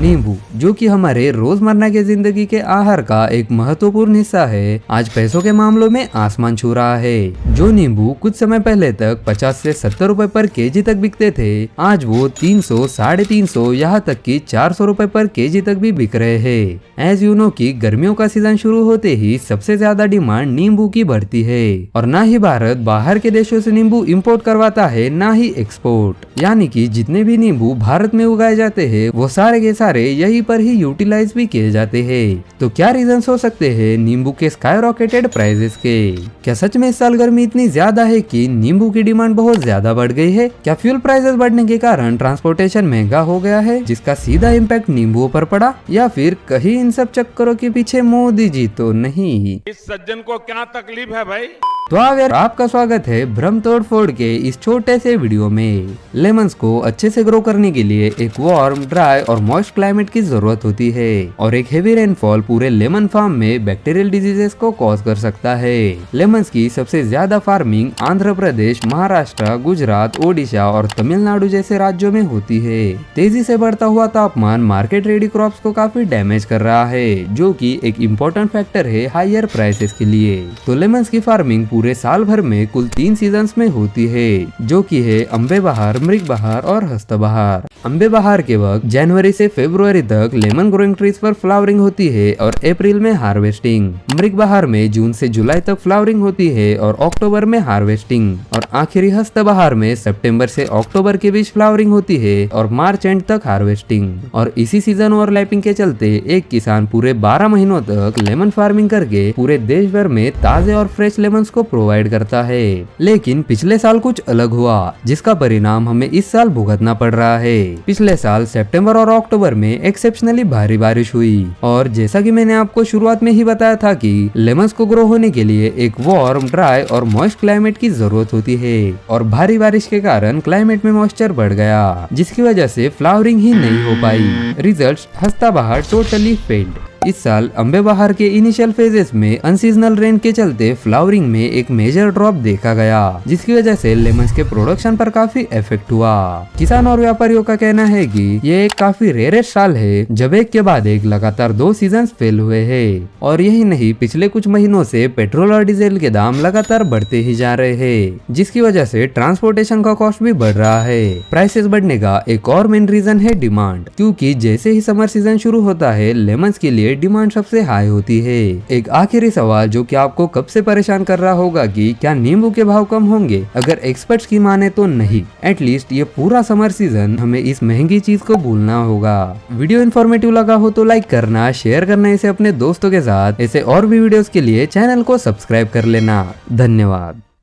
नींबू, जो कि हमारे रोजमर्रा के जिंदगी के आहार का एक महत्वपूर्ण हिस्सा है, आज पैसों के मामलों में आसमान छू रहा है। जो नींबू कुछ समय पहले तक 50 से 70 रुपए पर केजी तक बिकते थे, आज वो 300, 350, यहाँ तक कि 400 रुपए पर केजी तक भी बिक रहे हैं। एज यू नो कि गर्मियों का सीजन शुरू होते ही सबसे ज्यादा डिमांड नींबू की बढ़ती है और ना ही भारत बाहर के देशों से नींबू इंपोर्ट करवाता है, ना ही एक्सपोर्ट। यानी कि जितने भी नींबू भारत में उगाए जाते हैं वो सारे के सारे यहीं पर ही यूटिलाइज भी किए जाते हैं। तो क्या रीजंस हो सकते हैं नींबू के स्काई रॉकेटेड प्राइसेस के? क्या सच में इस साल गर्मी इतनी ज्यादा है कि नींबू की डिमांड बहुत ज्यादा बढ़ गई है? क्या फ्यूल प्राइसेस बढ़ने के कारण ट्रांसपोर्टेशन महंगा हो गया है, जिसका सीधा इम्पैक्ट नींबुओं पर पड़ा? या फिर कहीं इन सब चक्करों के पीछे मोदी जी तो नहीं? इस सज्जन को क्या तकलीफ है भाई? तो आपका स्वागत है भ्रम तोड़ फोड़ के इस छोटे से वीडियो में। लेमन्स को अच्छे से ग्रो करने के लिए एक वार्म, ड्राई और मॉइस्ट क्लाइमेट की जरूरत होती है और एक हेवी रेनफॉल पूरे लेमन फार्म में बैक्टीरियल डिजीजेस को कॉज कर सकता है। लेमन्स की सबसे ज्यादा फार्मिंग आंध्र प्रदेश, महाराष्ट्र, गुजरात, ओडिशा और तमिलनाडु जैसे राज्यों में होती है। तेजी से बढ़ता हुआ तापमान मार्केट रेडी क्रॉप्स को काफी डैमेज कर रहा है, जो कि एक इम्पोर्टेंट फैक्टर है हायर प्राइसेस के लिए। तो लेमन्स की फार्मिंग पूरे साल भर में कुल 3 सीजन्स में होती है, जो कि है अम्बे बहार, मृग बहार और हस्त बहार। अम्बे बहार के वक्त जनवरी से फरवरी तक लेमन ग्रोइंग ट्रीज पर फ्लावरिंग होती है और अप्रैल में हार्वेस्टिंग। मृग बहार में जून से जुलाई तक फ्लावरिंग होती है और अक्टूबर में हार्वेस्टिंग। और आखिरी हस्त बहार में सितंबर से अक्टूबर के बीच फ्लावरिंग होती है और मार्च एंड तक हार्वेस्टिंग। और इसी सीजन ओवरलैपिंग के चलते एक किसान पूरे 12 महीनों तक लेमन फार्मिंग करके पूरे देश भर में ताजे और फ्रेश लेमन्स को प्रोवाइड करता है। लेकिन पिछले साल कुछ अलग हुआ, जिसका परिणाम हमें इस साल भुगतना पड़ रहा है। पिछले साल सितंबर और अक्टूबर में एक्सेप्शनली भारी बारिश हुई और जैसा कि मैंने आपको शुरुआत में ही बताया था कि लेमन्स को ग्रो होने के लिए एक वार्म, ड्राई और मॉइस्ट क्लाइमेट की जरूरत होती है और भारी बारिश के कारण क्लाइमेट में मॉइस्चर बढ़ गया, जिसकी वजह से फ्लावरिंग ही नहीं हो पाई। रिजल्ट, हस्ता बहार टोटली फेल्ड। इस साल अम्बे बहार के इनिशियल फेजेस में अनसीजनल रेन के चलते फ्लावरिंग में एक मेजर ड्रॉप देखा गया, जिसकी वजह से लेमन्स के प्रोडक्शन पर काफी इफेक्ट हुआ। किसान और व्यापारियों का कहना है कि ये एक काफी रेयरेस्ट साल है जब एक के बाद एक लगातार 2 सीजन फेल हुए हैं। और यही नहीं, पिछले कुछ महीनों से पेट्रोल और डीजल के दाम लगातार बढ़ते ही जा रहे हैं, जिसकी वजह से ट्रांसपोर्टेशन का कॉस्ट भी बढ़ रहा है। प्राइसेस बढ़ने का एक और मेन रीजन है डिमांड, क्योंकि जैसे ही समर सीजन शुरू होता है लेमन्स के लिए डिमांड सबसे हाई होती है। एक आखिरी सवाल जो कि आपको कब से परेशान कर रहा होगा कि क्या नींबू के भाव कम होंगे? अगर एक्सपर्ट्स की माने तो नहीं, एटलीस्ट ये पूरा समर सीजन हमें इस महंगी चीज को भूलना होगा। वीडियो इन्फॉर्मेटिव लगा हो तो लाइक करना, शेयर करना इसे अपने दोस्तों के साथ। ऐसे और भी वीडियोस के लिए चैनल को सब्सक्राइब कर लेना। धन्यवाद।